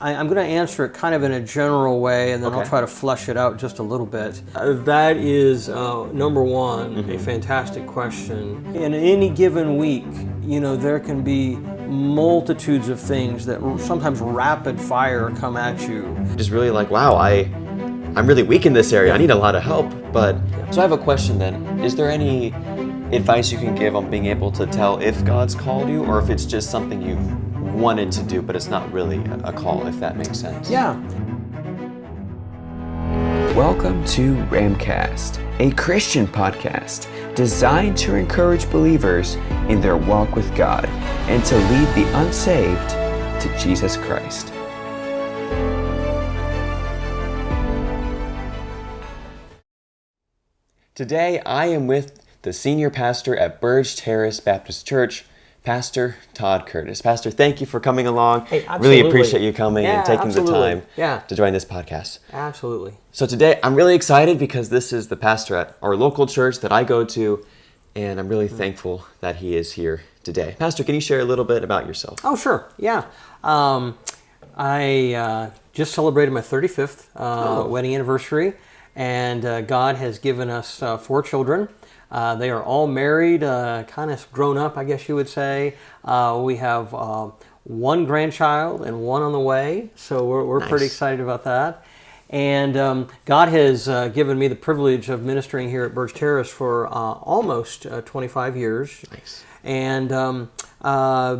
I'm going to answer it kind of in a general way, and then I'll try to flesh it out just a little bit. That is, number one, a fantastic question. In any given week, there can be multitudes of things that sometimes rapid fire come at you. Just really like, wow, I'm really weak in this area. I need a lot of help. So I have a question then. Is there any advice you can give on being able to tell if God's called you, or if it's just something you've wanted to do, but it's not really a call, if that makes sense? Yeah. Welcome to Ramcast, a Christian podcast designed to encourage believers in their walk with God and to lead the unsaved to Jesus Christ. Today, I am with the senior pastor at Burge, Terrace Baptist Church, Pastor Todd Curtis. Pastor, thank you for coming along. Hey, absolutely. Really appreciate you coming and taking the time to join this podcast. Absolutely. So today, I'm really excited because this is the pastor at our local church that I go to, and I'm really thankful that he is here today. Pastor, can you share a little bit about yourself? Oh, sure. Yeah. I just celebrated my 35th wedding anniversary, and God has given us 4 children. They are all married, kind of grown up, I guess you would say. We have 1 grandchild and 1 on the way, so we're Nice. pretty excited about that. And God has given me the privilege of ministering here at Burge Terrace for almost 25 years. Nice. And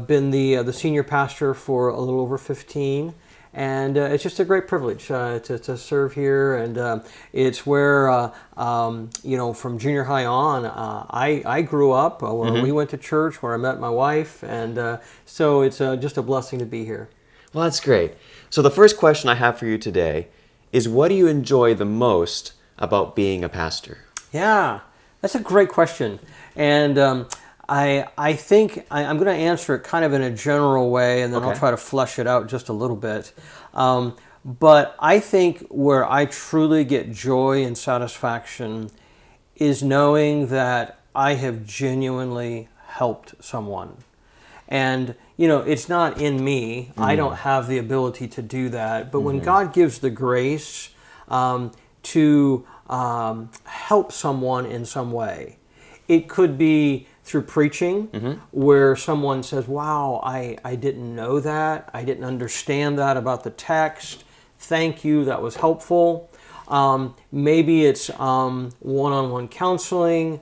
been the senior pastor for a little over 15. And it's just a great privilege to serve here, and it's where from junior high on, I grew up where we went to church, where I met my wife, and so it's just a blessing to be here. Well, that's great. So the first question I have for you today is, what do you enjoy the most about being a pastor? Yeah, that's a great question, and I think I'm going to answer it kind of in a general way, and then I'll try to flesh it out just a little bit. But I think where I truly get joy and satisfaction is knowing that I have genuinely helped someone. And, it's not in me. I don't have the ability to do that. But when God gives the grace to help someone in some way, it could be through preaching, where someone says, wow, I didn't know that. I didn't understand that about the text. Thank you, that was helpful. Maybe it's one-on-one counseling.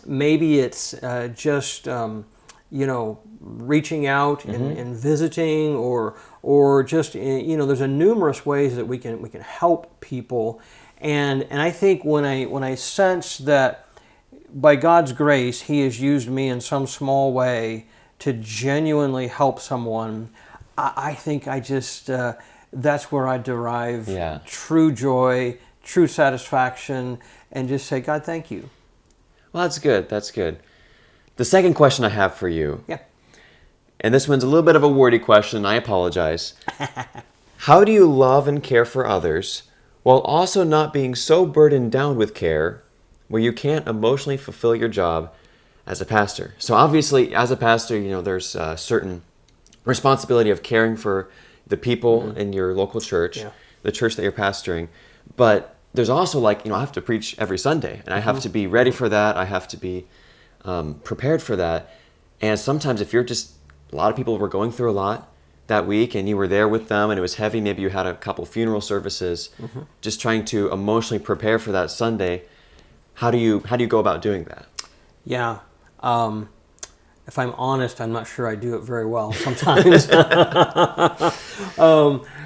Maybe it's just, reaching out and visiting, or just, there's a numerous ways that we can help people. And I think when I sense that by God's grace, He has used me in some small way to genuinely help someone, I think I just, that's where I derive true joy, true satisfaction, and just say, God, thank you. Well, that's good. That's good. The second question I have for you, and this one's a little bit of a wordy question, I apologize. How do you love and care for others while also not being so burdened down with care where you can't emotionally fulfill your job as a pastor? So obviously, as a pastor, there's a certain responsibility of caring for the people in your local church, the church that you're pastoring. But there's also I have to preach every Sunday, and I have to be ready for that. I have to be prepared for that. And sometimes if a lot of people were going through a lot that week, and you were there with them, and it was heavy, maybe you had a couple funeral services, just trying to emotionally prepare for that Sunday. How do you go about doing that? Yeah. If I'm honest, I'm not sure I do it very well sometimes.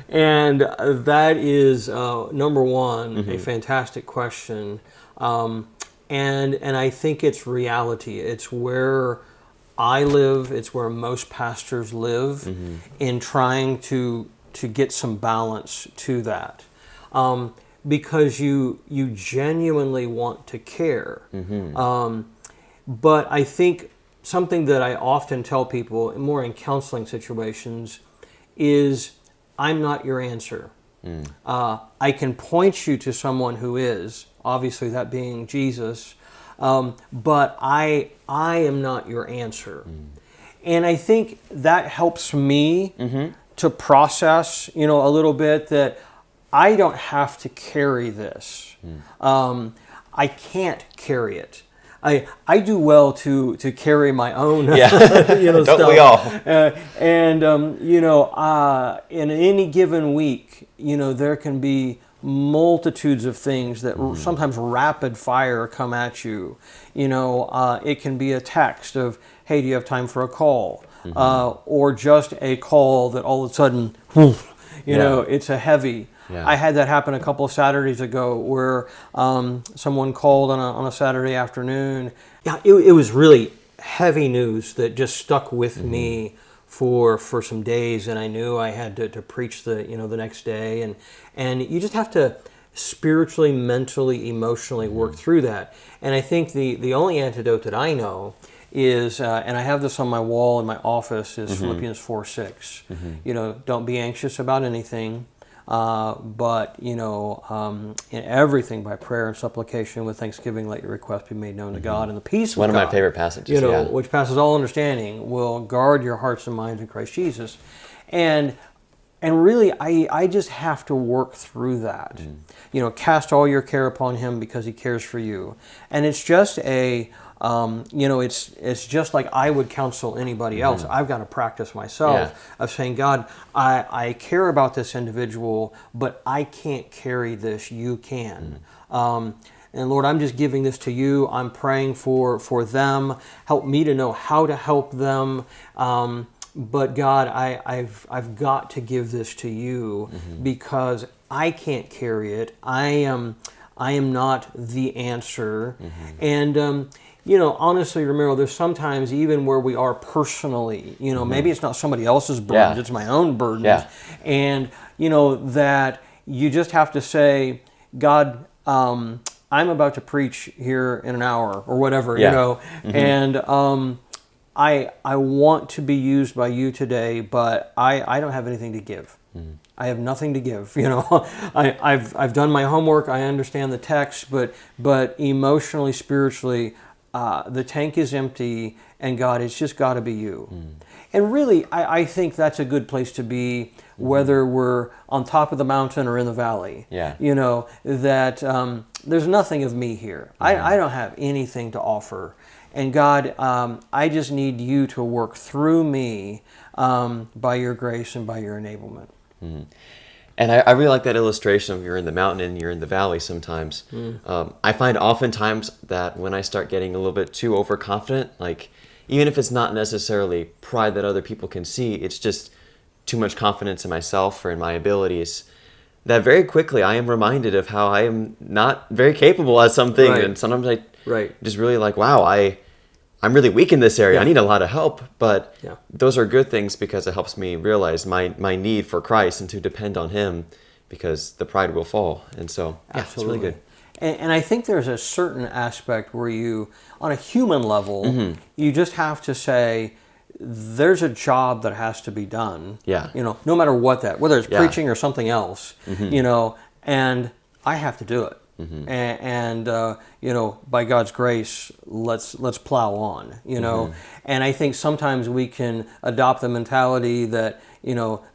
And that is, number one, a fantastic question. And I think it's reality. It's where I live. It's where most pastors live in trying to get some balance to that. Because you genuinely want to care. But I think something that I often tell people, more in counseling situations, is I'm not your answer. I can point you to someone who is, obviously that being Jesus, but I am not your answer. And I think that helps me to process, a little bit that I don't have to carry this. I can't carry it. I do well to carry my own, Don't stuff. we all? In any given week, there can be multitudes of things that sometimes rapid fire come at you. It can be a text of, hey, do you have time for a call? Or just a call that all of a sudden, it's a heavy. Yeah. I had that happen a couple of Saturdays ago where someone called on a Saturday afternoon. Yeah, it was really heavy news that just stuck with me for some days, and I knew I had to preach the next day, and you just have to spiritually, mentally, emotionally work through that. And I think the only antidote that I know is, and I have this on my wall in my office, is Philippians 4:6. Don't be anxious about anything. But in everything by prayer and supplication with thanksgiving, let your request be made known to God, and the peace of God, one of my favorite passages, which passes all understanding, will guard your hearts and minds in Christ Jesus. And really, I just have to work through that. Cast all your care upon Him because He cares for you. And it's just it's just like I would counsel anybody else. I've got to practice myself of saying, God, I care about this individual, but I can't carry this. You can. And Lord, I'm just giving this to you. I'm praying for them. Help me to know how to help them. But God, I've got to give this to you because I can't carry it. I am not the answer. And honestly, Ramiro, there's sometimes even where we are personally, maybe it's not somebody else's burdens, it's my own burdens. Yeah. And, that you just have to say, God, I'm about to preach here in an hour or whatever, and I want to be used by you today, but I don't have anything to give. I have nothing to give. I've done my homework. I understand the text, but emotionally, spiritually, the tank is empty, and God, it's just got to be you. And really, I think that's a good place to be, whether we're on top of the mountain or in the valley. That there's nothing of me here. I don't have anything to offer. And God, I just need you to work through me by your grace and by your enablement. And I really like that illustration of you're in the mountain and you're in the valley sometimes. I find oftentimes that when I start getting a little bit too overconfident, like even if it's not necessarily pride that other people can see, it's just too much confidence in myself or in my abilities, that very quickly I am reminded of how I am not very capable at something. And sometimes I just really like, wow, I'm really weak in this area. I need a lot of help, but those are good things because it helps me realize my need for Christ and to depend on Him, because the pride will fall. And so, it's really good. And I think there's a certain aspect where you, on a human level, you just have to say, there's a job that has to be done. No matter what whether it's preaching or something else, and I have to do it. And by God's grace, let's plow on, And I think sometimes we can adopt the mentality that,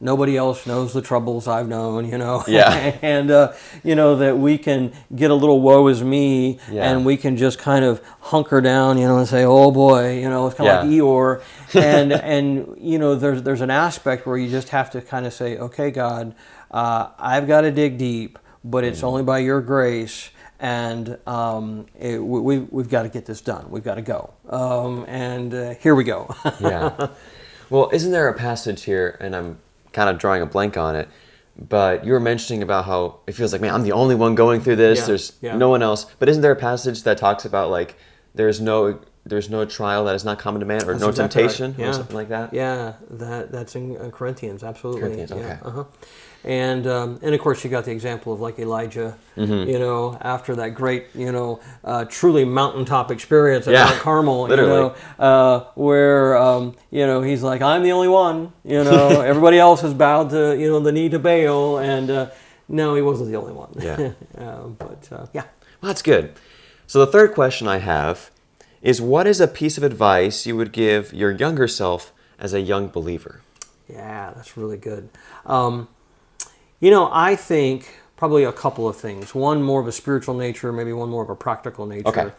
nobody else knows the troubles I've known, and, that we can get a little woe is me, and we can just kind of hunker down, and say, oh boy, it's kind of like Eeyore. And there's an aspect where you just have to kind of say, okay, God, I've got to dig deep, but it's only by your grace, and we've got to get this done. We've got to go. And here we go. Well, isn't there a passage here, and I'm kind of drawing a blank on it, but you were mentioning about how it feels like, man, I'm the only one going through this. There's no one else. But isn't there a passage that talks about, like, there's no trial that is not common to man, or that's no temptation, or something like that? That's in Corinthians, absolutely. Corinthians, okay. And of course you got the example of like Elijah, after that great, truly mountaintop experience at Mount Carmel, where, he's like, I'm the only one, everybody else has bowed to, the knee to Baal, and no, he wasn't the only one. Well, that's good. So the third question I have is, what is a piece of advice you would give your younger self as a young believer? Yeah, that's really good. I think probably a couple of things. One more of a spiritual nature, maybe one more of a practical nature. Okay.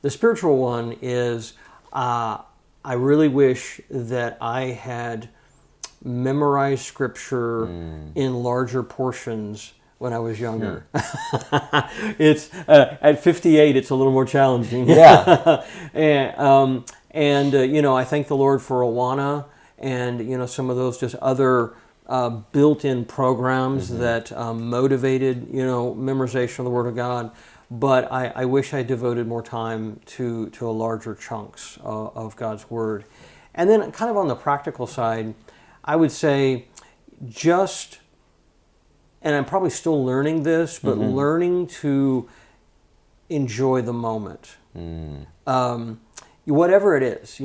The spiritual one is I really wish that I had memorized Scripture in larger portions when I was younger. It's at 58, it's a little more challenging. Yeah. I thank the Lord for Awana and some of those just other built-in programs that motivated memorization of the Word of God. But I wish I devoted more time to a larger chunks of God's Word. And then kind of on the practical side, I would say and I'm probably still learning this, but learning to enjoy the moment. Whatever it is,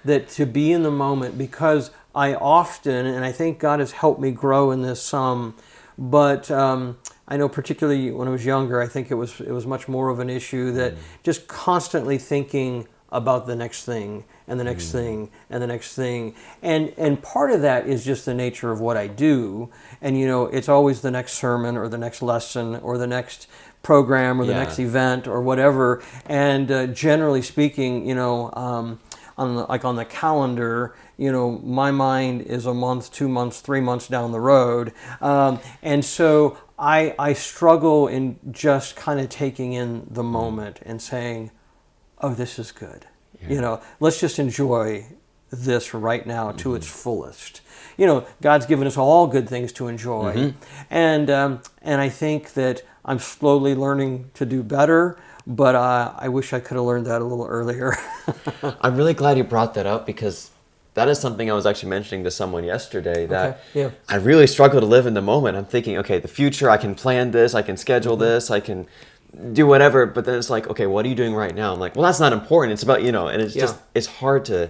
that to be in the moment, because I often, and I think God has helped me grow in this some, but I know particularly when I was younger, I think it was much more of an issue that just constantly thinking about the next thing and the next thing and the next thing. And part of that is just the nature of what I do. And, it's always the next sermon or the next lesson or the next program or the next event or whatever. And generally speaking, on the calendar, my mind is a month, 2 months, 3 months down the road. And so I struggle in just kind of taking in the moment and saying, oh, this is good. Yeah. Let's just enjoy this right now to its fullest. God's given us all good things to enjoy. And I think that I'm slowly learning to do better, but I wish I could have learned that a little earlier. I'm really glad you brought that up, because that is something I was actually mentioning to someone yesterday, that I really struggle to live in the moment. I'm thinking, okay, the future, I can plan this, I can schedule this, I can do whatever, but then it's like, okay, what are you doing right now? I'm like, well, that's not important. It's about, and it's just, it's hard to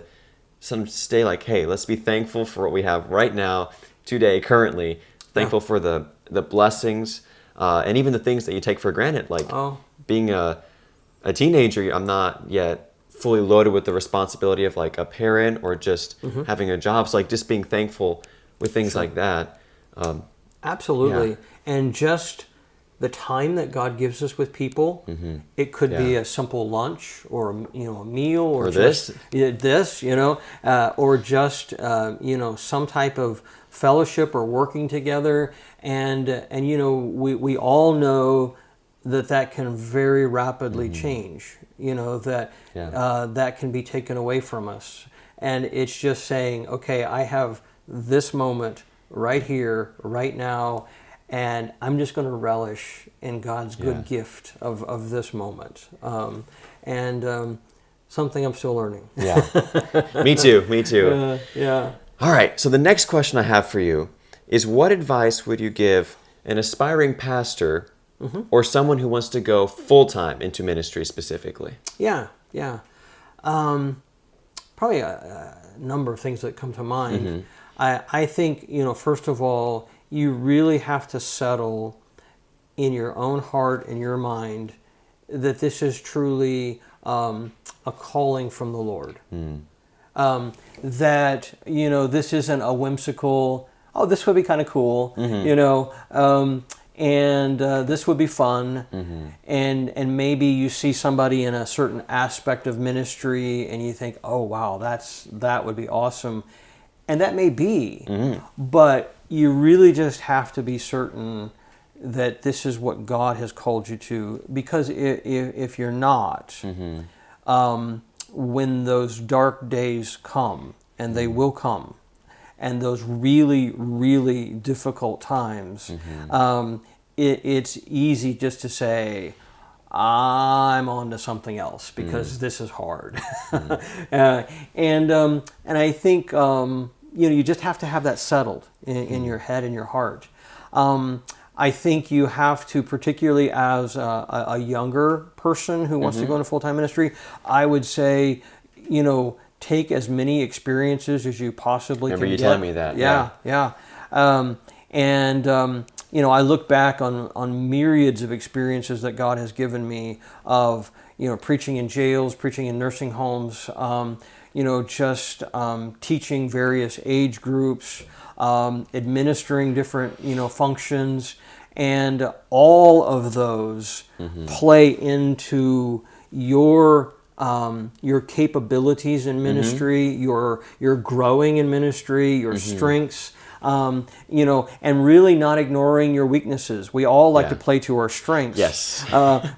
stay like, hey, let's be thankful for what we have right now, today, currently, thankful for the blessings, and even the things that you take for granted, like being a teenager. I'm not yet fully loaded with the responsibility of like a parent or just having a job. So like just being thankful with things like that. Absolutely. And just the time that God gives us with people, it could be a simple lunch or a meal or just or just some type of fellowship or working together, and we all know that can very rapidly change. That can be taken away from us, and it's just saying, okay, I have this moment right here, right now. And I'm just going to relish in God's good gift of this moment. Something I'm still learning. Me too. Yeah. All right, so the next question I have for you is, what advice would you give an aspiring pastor or someone who wants to go full-time into ministry specifically? Yeah. Probably a number of things that come to mind. I think, first of all, you really have to settle in your own heart and your mind that this is truly a calling from the Lord. That, this isn't a whimsical, oh, this would be kind of cool, and this would be fun. And maybe you see somebody in a certain aspect of ministry and you think, oh, wow, that would be awesome. And that may be, but you really just have to be certain that this is what God has called you to. Because if you're not, when those dark days come, and they will come, and those really, really difficult times, it's easy just to say, I'm on to something else because this is hard. And I think you just have to have that settled in your head and your heart. I think you have to, particularly as a younger person who wants to go into full-time ministry, I would say, take as many experiences as you possibly can get. Remember you telling me that. Yeah. I look back on myriads of experiences that God has given me of, preaching in jails, preaching in nursing homes, just teaching various age groups, administering different, functions, and all of those play into your capabilities in ministry, your growing in ministry, your strengths. And really not ignoring your weaknesses. We all like to play to our strengths. Yes.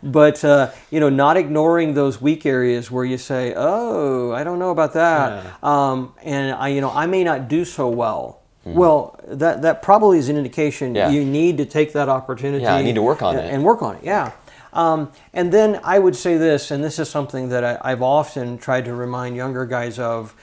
But not ignoring those weak areas where you say, "Oh, I don't know about that," and I may not do so well. Well, that probably is an indication you need to take that opportunity. Yeah, I need to work on it. And work on it. Yeah. And then I would say this, and this is something that I've often tried to remind younger guys of,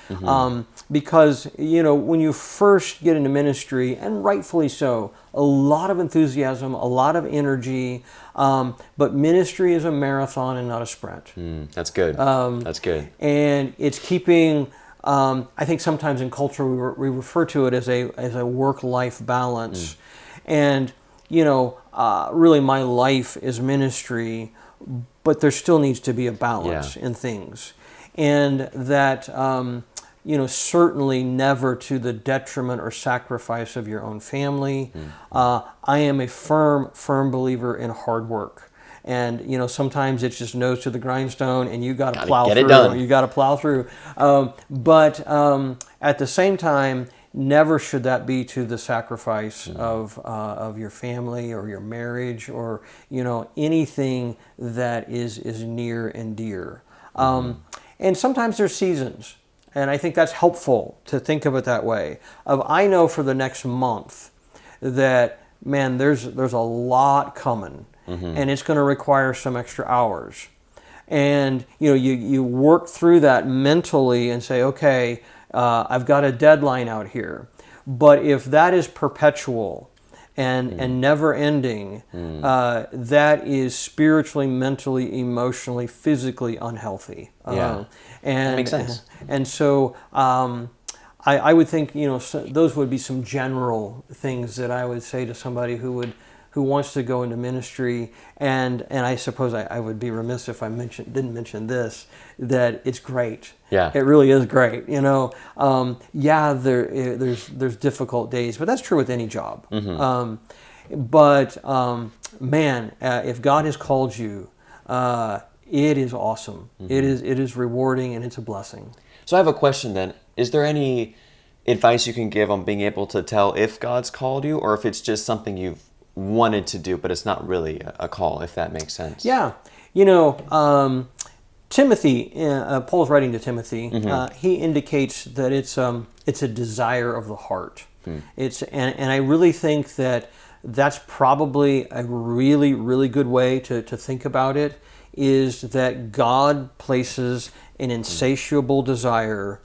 because, when you first get into ministry, and rightfully so, a lot of enthusiasm, a lot of energy, but ministry is a marathon and not a sprint. That's good. That's good. And it's keeping, I think sometimes in culture we refer to it as a work-life balance. And really my life is ministry, but there still needs to be a balance in things. And that, certainly never to the detriment or sacrifice of your own family. I am a firm believer in hard work. And, sometimes it's just nose to the grindstone and you got to plow through. Get it done. You got to plow through. But at the same time, never should that be to the sacrifice of your family or your marriage or anything that is near and dear. And sometimes there's seasons, and I think that's helpful to think of it that way. I know for the next month that there's a lot coming, and it's going to require some extra hours. And you work through that mentally and say, okay, I've got a deadline out here. But if that is perpetual and never ending, that is spiritually, mentally, emotionally, physically unhealthy. That makes sense. And so I would think, those would be some general things that I would say to somebody who wants to go into ministry, and I suppose I would be remiss if I didn't mention this, that it's great. Yeah, it really is great. There's difficult days, but that's true with any job. But if God has called you, it is awesome. It is rewarding, and it's a blessing. So I have a question then. Is there any advice you can give on being able to tell if God's called you, or if it's just something you've wanted to do, but it's not really a call, if that makes sense? Yeah. Timothy, Paul's writing to Timothy, he indicates that it's a desire of the heart. And I really think that that's probably a really, really good way to think about it, is that God places an insatiable desire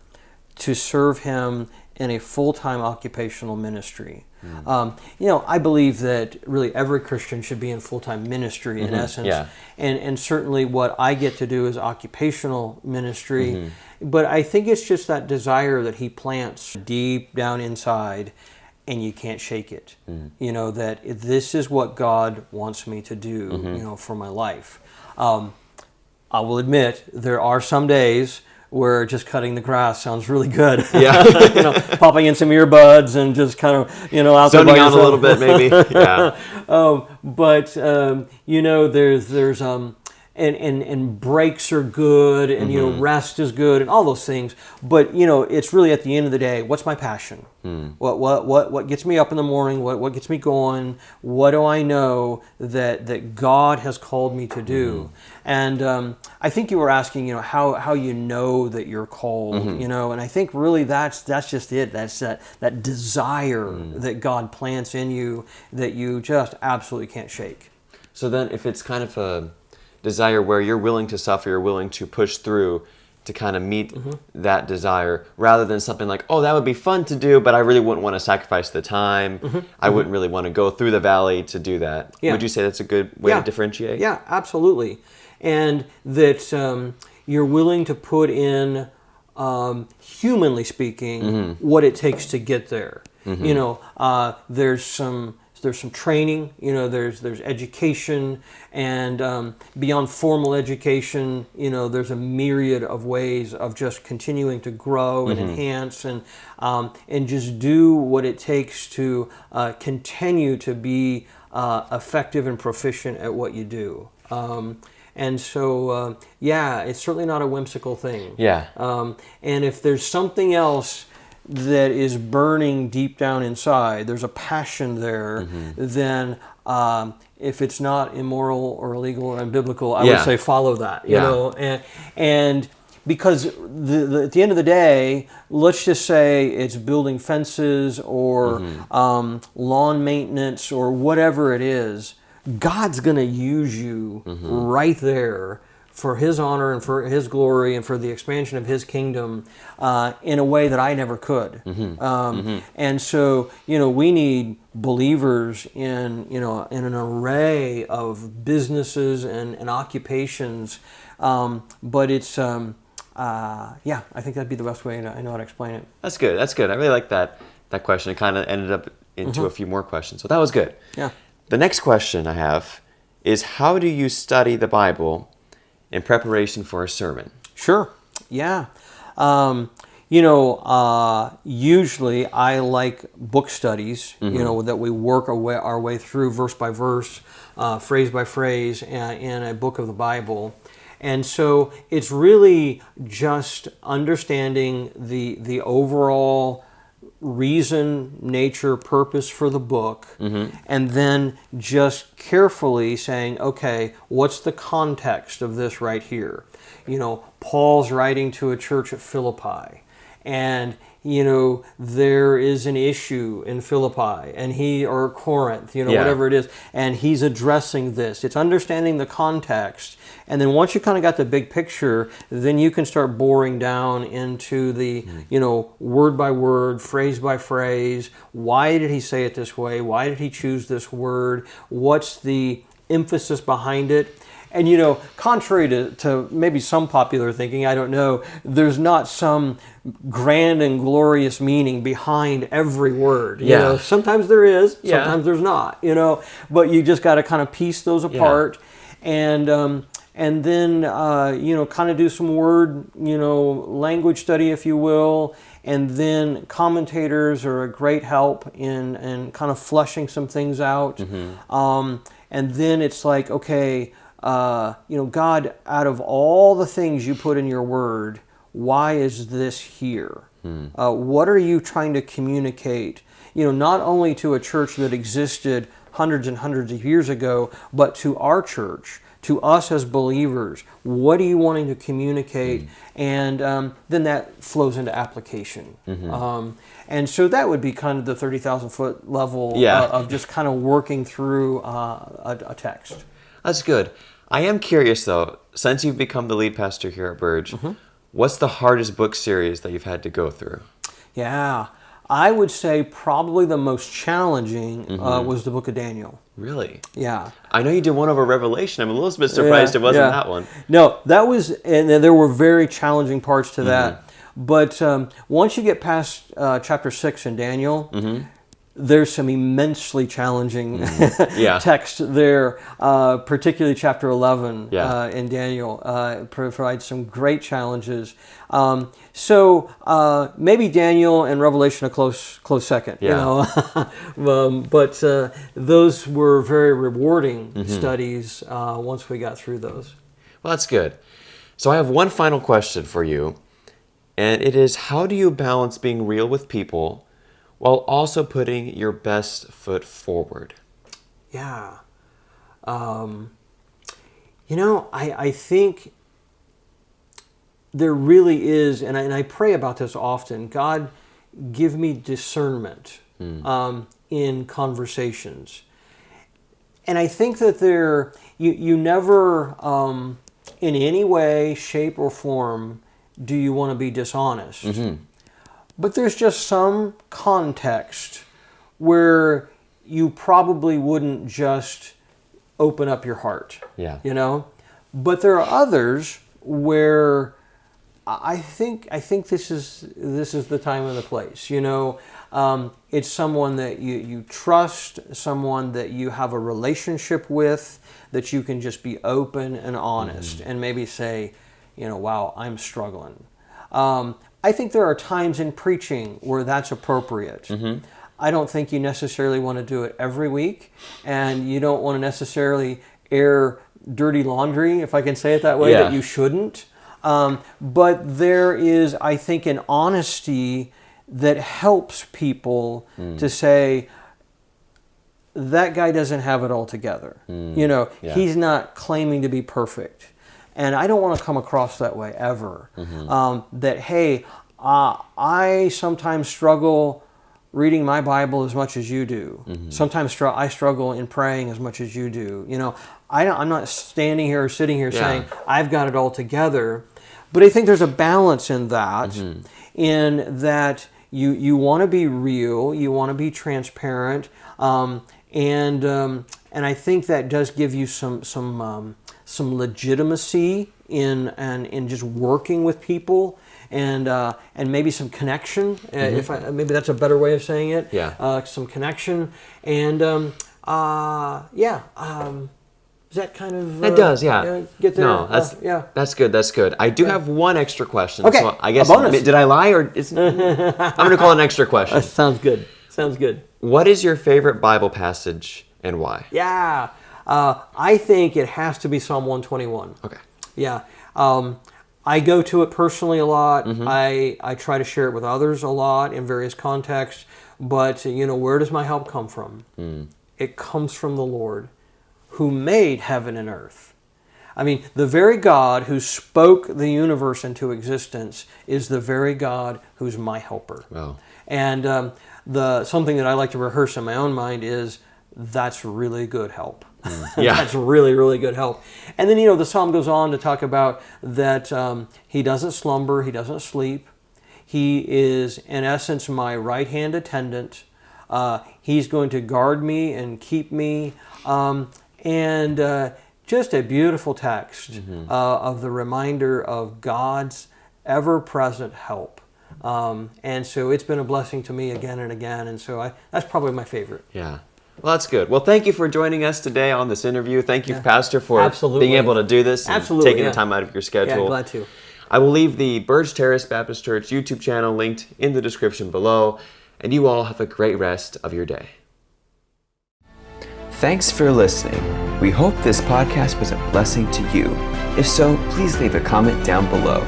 to serve Him in a full-time occupational ministry. I believe that really every Christian should be in full-time ministry in essence. Yeah. And certainly what I get to do is occupational ministry. But I think it's just that desire that He plants deep down inside, and you can't shake it. That this is what God wants me to do, for my life. I will admit there are some days where just cutting the grass sounds really good. Yeah. Popping in some earbuds and just kind of, out there zoning out a little bit, maybe. Yeah. There's and breaks are good, and rest is good, and all those things. But it's really at the end of the day, what's my passion? What gets me up in the morning? What gets me going? What do I know that God has called me to do? And I think you were asking, how you know that you're called, and I think really that's just it. That's that desire that God plants in you that you just absolutely can't shake. So then, if it's kind of a desire where you're willing to suffer, you're willing to push through to kind of meet that desire, rather than something like, oh, that would be fun to do, but I really wouldn't want to sacrifice the time. I wouldn't really want to go through the valley to do that. Yeah. Would you say that's a good way to differentiate? Yeah, absolutely. And that you're willing to put in, there's humanly speaking, what it takes to get there. There's there's some training, there's education, and beyond formal education, there's a myriad of ways of just continuing to grow and enhance and just do what it takes to continue to be effective and proficient at what you do. And so, it's certainly not a whimsical thing. Yeah. And if there's something else that is burning deep down inside, there's a passion there, then if it's not immoral or illegal or unbiblical, I would say follow that. And because at the end of the day, let's just say it's building fences or lawn maintenance or whatever it is, God's going to use you right there for His honor and for His glory and for the expansion of His kingdom in a way that I never could. And so, we need believers in an array of businesses and occupations. But it's, I think that'd be the best way I know how to explain it. That's good. I really like that question. It kind of ended up into a few more questions. So that was good. Yeah. The next question I have is, how do you study the Bible in preparation for a sermon? Sure. Yeah. Usually I like book studies, that we work our way through verse by verse, phrase by phrase in a book of the Bible. And so it's really just understanding the overall reason, nature, purpose for the book, and then just carefully saying, okay, what's the context of this right here? Paul's writing to a church at Philippi, and there is an issue in Philippi, or Corinth, whatever it is, and he's addressing this. It's understanding the context, and then once you kind of got the big picture, then you can start boring down into the, word by word, phrase by phrase. Why did he say it this way? Why did he choose this word? What's the emphasis behind it? And, contrary to maybe some popular thinking, I don't know, there's not some grand and glorious meaning behind every word. Sometimes there is, sometimes there's not, but you just got to kind of piece those apart and then, kind of do some word, language study, if you will. And then commentators are a great help in kind of fleshing some things out. And then it's like, okay, God, out of all the things you put in your word, why is this here? What are you trying to communicate? Not only to a church that existed hundreds and hundreds of years ago, but to our church, to us as believers. What are you wanting to communicate? And then that flows into application. And so that would be kind of the 30,000 foot level of just kind of working through a text. That's good. I am curious, though, since you've become the lead pastor here at Burge, what's the hardest book series that you've had to go through? Yeah, I would say probably the most challenging was the book of Daniel. Really? Yeah. I know you did one over Revelation. I'm a little bit surprised it wasn't that one. No, that was, and there were very challenging parts to that. But once you get past chapter 6 in Daniel, there's some immensely challenging text there, particularly chapter 11 in Daniel provides some great challenges. So maybe Daniel and Revelation a close second, but those were very rewarding studies once we got through those. Well, that's good. So I have one final question for you, and it is, how do you balance being real with people while also putting your best foot forward? Yeah. I think there really is, and I pray about this often, God, give me discernment in conversations. And I think that you never, in any way, shape, or form, do you want to be dishonest. But there's just some context where you probably wouldn't just open up your heart. But there are others where I think this is the time and the place. It's someone that you trust, someone that you have a relationship with, that you can just be open and honest and maybe say, wow, I'm struggling. I think there are times in preaching where that's appropriate. I don't think you necessarily want to do it every week, and you don't want to necessarily air dirty laundry, if I can say it that way, that you shouldn't. But there is, I think, an honesty that helps people to say, that guy doesn't have it all together. He's not claiming to be perfect. And I don't want to come across that way ever. That, hey, I sometimes struggle reading my Bible as much as you do. Sometimes I struggle in praying as much as you do. I'm not standing here or sitting here saying, I've got it all together. But I think there's a balance in that, in that you want to be real, you want to be transparent, and I think that does give you some legitimacy in just working with people, and maybe some connection. Maybe that's a better way of saying it. Some connection, and does that kind of it does, get there? No, that's good. That's good. I do have one extra question. Okay, so I guess a bonus. Did I lie, or I'm going to call it an extra question. Sounds good. Sounds good. What is your favorite Bible passage and why? Yeah, I think it has to be Psalm 121. Okay. Yeah. I go to it personally a lot. I try to share it with others a lot in various contexts. But, where does my help come from? It comes from the Lord, who made heaven and earth. I mean, the very God who spoke the universe into existence is the very God who's my helper. Wow. And something that I like to rehearse in my own mind is, that's really good help. That's really, really good help. And then, the psalm goes on to talk about that he doesn't slumber, he doesn't sleep. He is, in essence, my right-hand attendant. He's going to guard me and keep me. And just a beautiful text of the reminder of God's ever-present help. And so it's been a blessing to me again and again. And so that's probably my favorite. Yeah. Well, that's good. Well, thank you for joining us today on this interview. Thank you, Pastor, for being able to do this and taking the time out of your schedule. Yeah, glad to. I will leave the Burge Terrace Baptist Church YouTube channel linked in the description below. And you all have a great rest of your day. Thanks for listening. We hope this podcast was a blessing to you. If so, please leave a comment down below.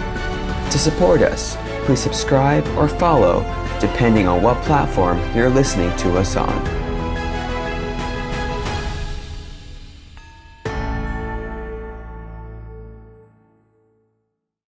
To support us, please subscribe or follow, depending on what platform you're listening to us on.